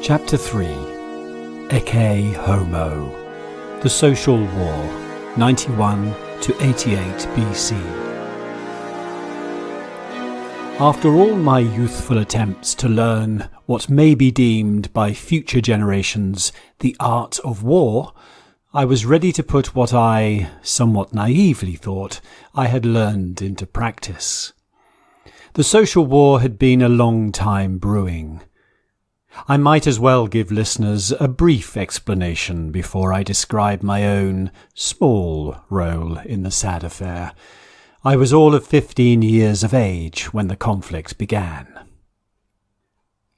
Chapter 3 Ecce Homo. The Social War, 91 to 88 BC. After all my youthful attempts to learn what may be deemed by future generations the art of war, I was ready to put what I, somewhat naively thought, I had learned into practice. The social war had been a long time brewing. I might as well give listeners a brief explanation before I describe my own small role in the sad affair. I was all of 15 years of age when the conflict began.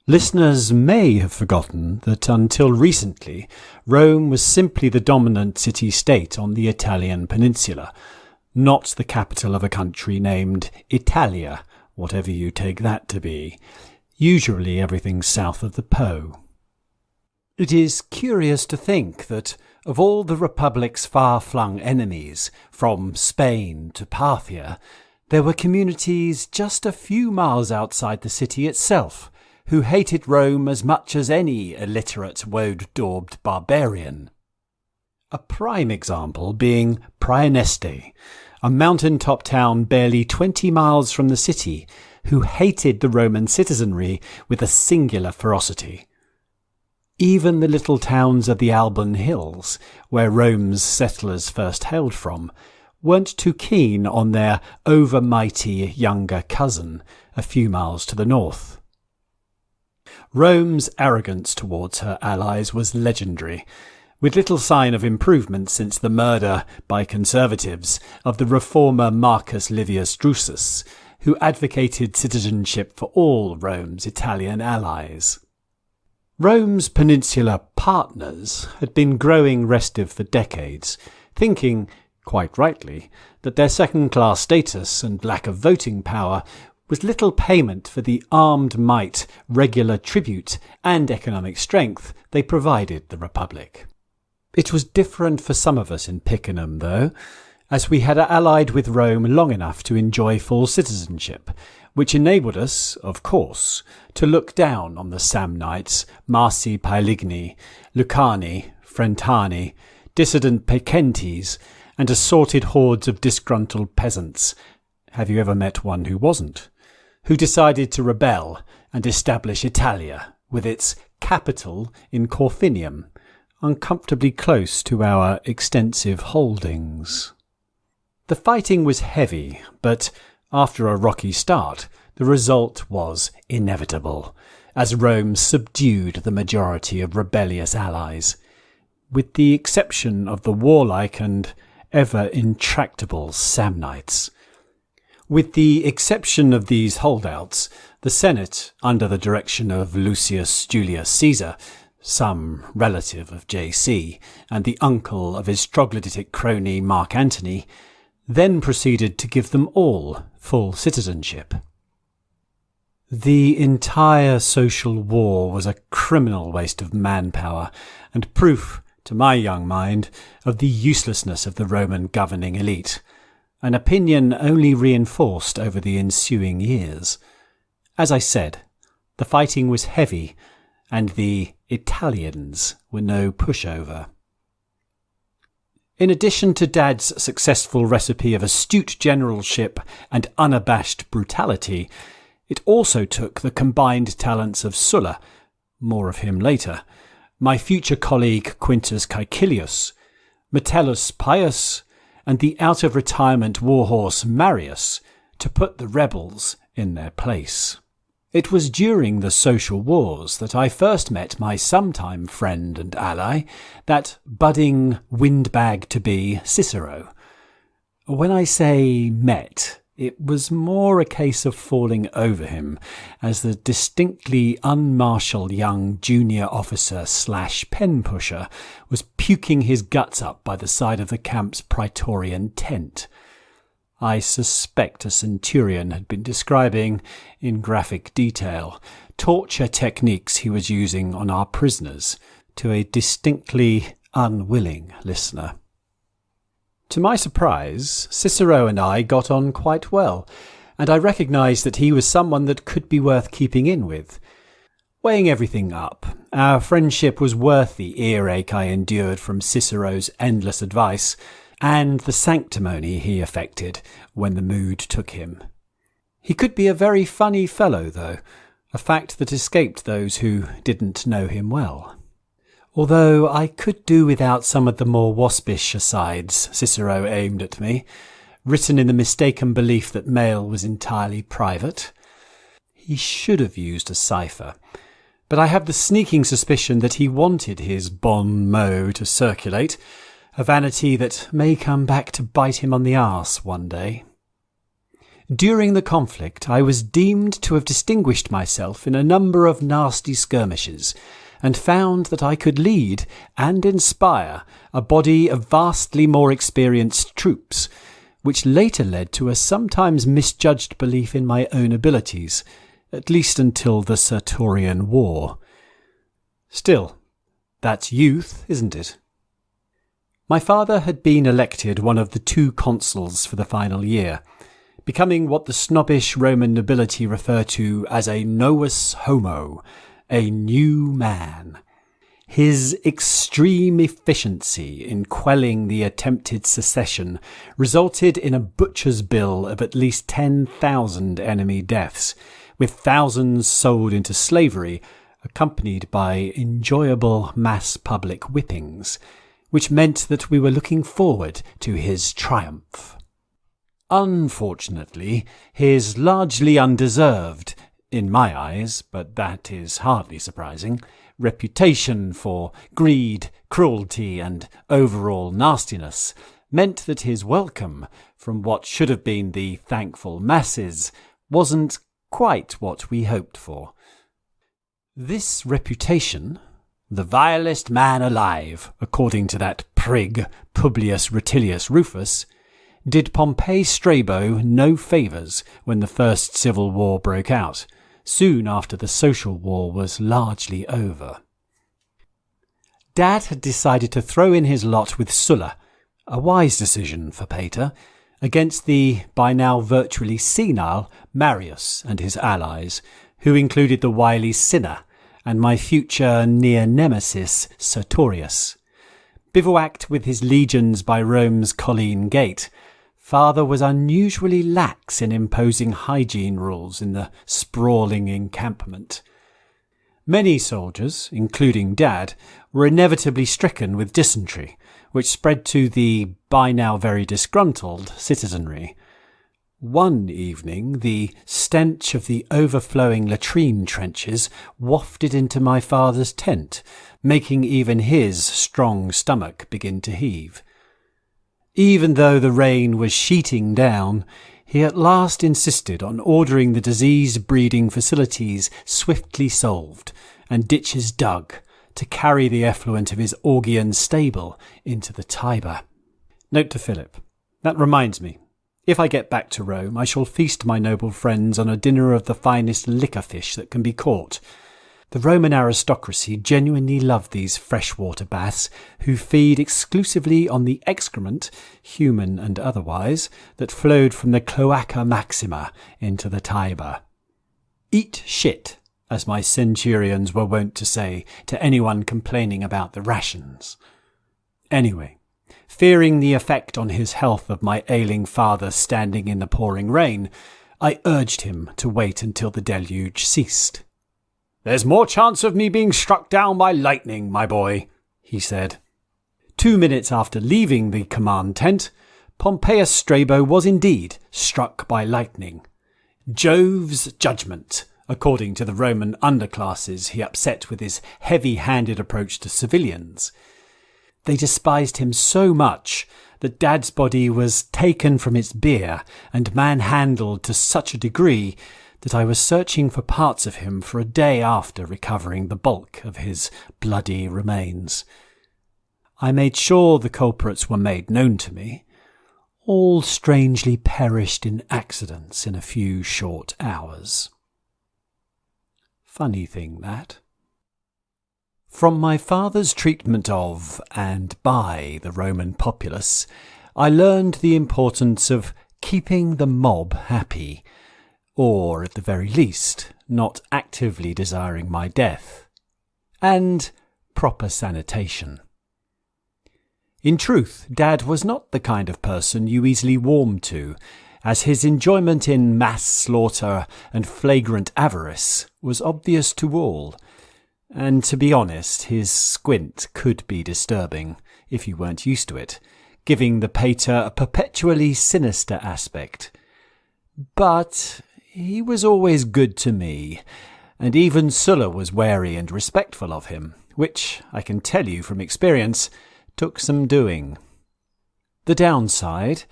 Listeners may have forgotten that until recently, Rome was simply the dominant city-state on the Italian peninsula, not the capital of a country named Italia, whatever you take that to be. Usually everything south of the Po. It is curious to think that of all the Republic's far-flung enemies, from Spain to Parthia, there were communities just a few miles outside the city itself who hated Rome as much as any illiterate, woad-daubed barbarian. A prime example being Praeneste, a mountain-top town barely 20 miles from the city, who hated the Roman citizenry with a singular ferocity. Even the little towns of the Alban Hills, where Rome's settlers first hailed from, weren't too keen on their overmighty younger cousin a few miles to the north. Rome's arrogance towards her allies was legendary, with little sign of improvement since the murder by conservatives of the reformer Marcus Livius Drusus, who advocated citizenship for all Rome's Italian allies. Rome's peninsular partners had been growing restive for decades, thinking, quite rightly, that their second-class status and lack of voting power was little payment for the armed might, regular tribute, and economic strength they provided the Republic. It was different for some of us in Picenum, though, as we had allied with Rome long enough to enjoy full citizenship, which enabled us, of course, to look down on the Samnites, Marsi Paeligni, Lucani, Frentani, dissident Pecentes, and assorted hordes of disgruntled peasants — have you ever met one who wasn't? — who decided to rebel and establish Italia, with its capital in Corfinium, uncomfortably close to our extensive holdings. The fighting was heavy, but after a rocky start, the result was inevitable, as Rome subdued the majority of rebellious allies, with the exception of the warlike and ever intractable Samnites. With the exception of these holdouts, the Senate, under the direction of Lucius Julius Caesar, some relative of J.C., and the uncle of his troglodytic crony Mark Antony, then proceeded to give them all full citizenship. The entire social war was a criminal waste of manpower, and proof, to my young mind, of the uselessness of the Roman governing elite, an opinion only reinforced over the ensuing years. As I said, the fighting was heavy, and the Italians were no pushover. In addition to Dad's successful recipe of astute generalship and unabashed brutality, it also took the combined talents of Sulla, more of him later, my future colleague Quintus Caecilius, Metellus Pius, and the out-of-retirement warhorse Marius to put the rebels in their place. It was during the social wars that I first met my sometime friend and ally, that budding windbag-to-be Cicero. When I say met, it was more a case of falling over him, as the distinctly unmartial young junior officer / pen pusher was puking his guts up by the side of the camp's praetorian tent. I suspect a centurion had been describing, in graphic detail, torture techniques he was using on our prisoners to a distinctly unwilling listener. To my surprise, Cicero and I got on quite well, and I recognised that he was someone that could be worth keeping in with. Weighing everything up, our friendship was worth the earache I endured from Cicero's endless advice and the sanctimony he affected when the mood took him. He could be a very funny fellow, though, a fact that escaped those who didn't know him well. Although I could do without some of the more waspish asides Cicero aimed at me, written in the mistaken belief that mail was entirely private. He should have used a cipher, but I have the sneaking suspicion that he wanted his bon mot to circulate, a vanity that may come back to bite him on the arse one day. During the conflict, I was deemed to have distinguished myself in a number of nasty skirmishes, and found that I could lead and inspire a body of vastly more experienced troops, which later led to a sometimes misjudged belief in my own abilities, at least until the Sertorian War. Still, that's youth, isn't it? My father had been elected one of the 2 consuls for the final year, becoming what the snobbish Roman nobility refer to as a novus homo, a new man. His extreme efficiency in quelling the attempted secession resulted in a butcher's bill of at least 10,000 enemy deaths, with thousands sold into slavery, accompanied by enjoyable mass public whippings, which meant that we were looking forward to his triumph. Unfortunately, his largely undeserved, in my eyes, but that is hardly surprising, reputation for greed, cruelty, and overall nastiness meant that his welcome from what should have been the thankful masses wasn't quite what we hoped for. This reputation, the vilest man alive, according to that prig Publius Rutilius Rufus, did Pompey Strabo no favours when the First Civil War broke out, soon after the Social War was largely over. Dad had decided to throw in his lot with Sulla, a wise decision for Pater, against the, by now virtually senile, Marius and his allies, who included the wily Cinna and my future near nemesis Sertorius. Bivouacked with his legions by Rome's Colline Gate, Father was unusually lax in imposing hygiene rules in the sprawling encampment. Many soldiers, including Dad, were inevitably stricken with dysentery, which spread to the, by now very disgruntled, citizenry. One evening, the stench of the overflowing latrine trenches wafted into my father's tent, making even his strong stomach begin to heave. Even though the rain was sheeting down, he at last insisted on ordering the disease-breeding facilities swiftly solved and ditches dug to carry the effluent of his Augean stable into the Tiber. Note to Philip. That reminds me. If I get back to Rome, I shall feast my noble friends on a dinner of the finest liquor fish that can be caught. The Roman aristocracy genuinely love these freshwater baths, who feed exclusively on the excrement, human and otherwise, that flowed from the Cloaca Maxima into the Tiber. Eat shit, as my centurions were wont to say to anyone complaining about the rations. Anyway, fearing the effect on his health of my ailing father standing in the pouring rain, I urged him to wait until the deluge ceased. "There's more chance of me being struck down by lightning, my boy," he said. 2 minutes after leaving the command tent, Pompeius Strabo was indeed struck by lightning. Jove's judgment, according to the Roman underclasses he upset with his heavy-handed approach to civilians. They despised him so much that Dad's body was taken from its bier and manhandled to such a degree that I was searching for parts of him for a day after recovering the bulk of his bloody remains. I made sure the culprits were made known to me. All strangely perished in accidents in a few short hours. Funny thing, that. From my father's treatment of and by the Roman populace, I learned the importance of keeping the mob happy, or, at the very least, not actively desiring my death, and proper sanitation. In truth, Dad was not the kind of person you easily warmed to, as his enjoyment in mass slaughter and flagrant avarice was obvious to all, and to be honest, his squint could be disturbing if you weren't used to it, giving the pater a perpetually sinister aspect. But he was always good to me, and even Sulla was wary and respectful of him, which, I can tell you from experience, took some doing. The downside,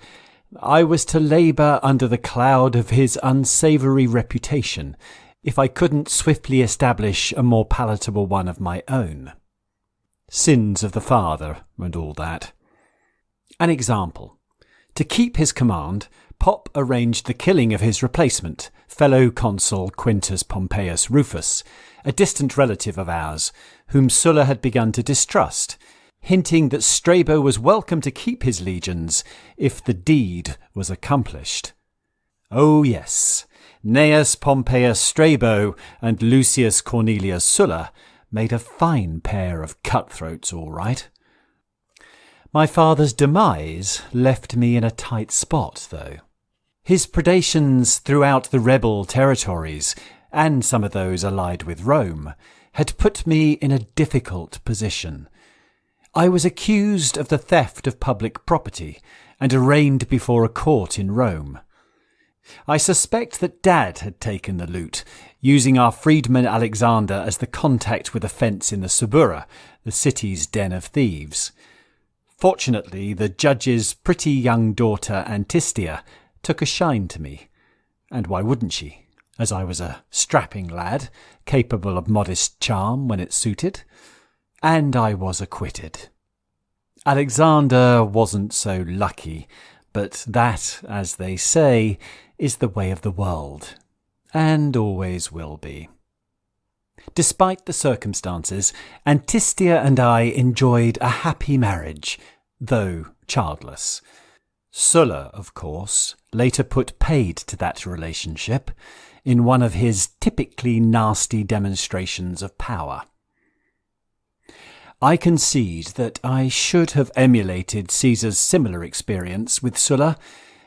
I was to labour under the cloud of his unsavoury reputation if I couldn't swiftly establish a more palatable one of my own. Sins of the father and all that. An example. To keep his command, Pop arranged the killing of his replacement, fellow consul Quintus Pompeius Rufus, a distant relative of ours, whom Sulla had begun to distrust, hinting that Strabo was welcome to keep his legions if the deed was accomplished. Oh yes, Gnaeus Pompeius Strabo and Lucius Cornelius Sulla made a fine pair of cutthroats, all right. My father's demise left me in a tight spot, though. His predations throughout the rebel territories, and some of those allied with Rome, had put me in a difficult position. I was accused of the theft of public property and arraigned before a court in Rome. I suspect that Dad had taken the loot, using our freedman Alexander as the contact with a fence in the Subura, the city's den of thieves. Fortunately, the judge's pretty young daughter Antistia took a shine to me, and why wouldn't she, as I was a strapping lad, capable of modest charm when it suited, and I was acquitted. Alexander wasn't so lucky, but that, as they say, is the way of the world, and always will be. Despite the circumstances, Antistia and I enjoyed a happy marriage, though childless. Sulla, of course, later put paid to that relationship in one of his typically nasty demonstrations of power. I concede that I should have emulated Caesar's similar experience with Sulla,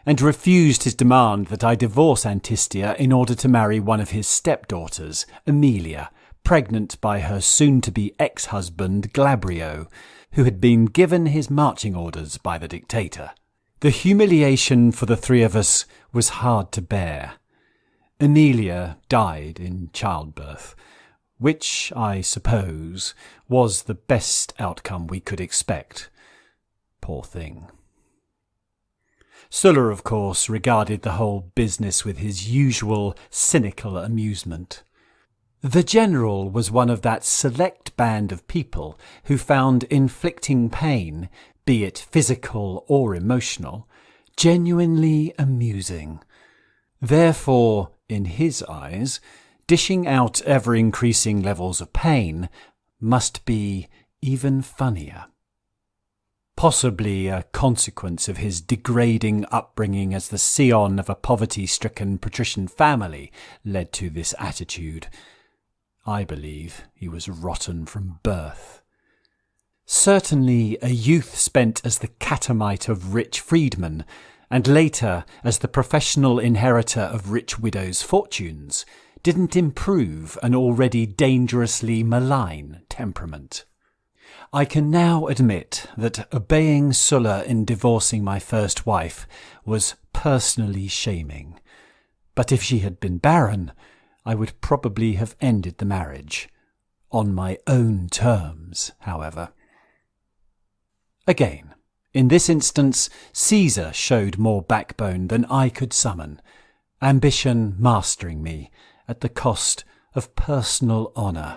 and refused his demand that I divorce Antistia in order to marry one of his stepdaughters, Aemilia, pregnant by her soon-to-be ex-husband Glabrio, who had been given his marching orders by the dictator. The humiliation for the three of us was hard to bear. Aemilia died in childbirth, which, I suppose, was the best outcome we could expect. Poor thing. Sulla, of course, regarded the whole business with his usual cynical amusement. The general was one of that select band of people who found inflicting pain, be it physical or emotional, genuinely amusing. Therefore, in his eyes, dishing out ever-increasing levels of pain must be even funnier. Possibly a consequence of his degrading upbringing as the scion of a poverty-stricken patrician family led to this attitude. I believe he was rotten from birth. Certainly a youth spent as the catamite of rich freedmen, and later as the professional inheritor of rich widows' fortunes, didn't improve an already dangerously malign temperament. I can now admit that obeying Sulla in divorcing my first wife was personally shaming, but if she had been barren, I would probably have ended the marriage. On my own terms, however. Again, in this instance, Caesar showed more backbone than I could summon, ambition mastering me at the cost of personal honour.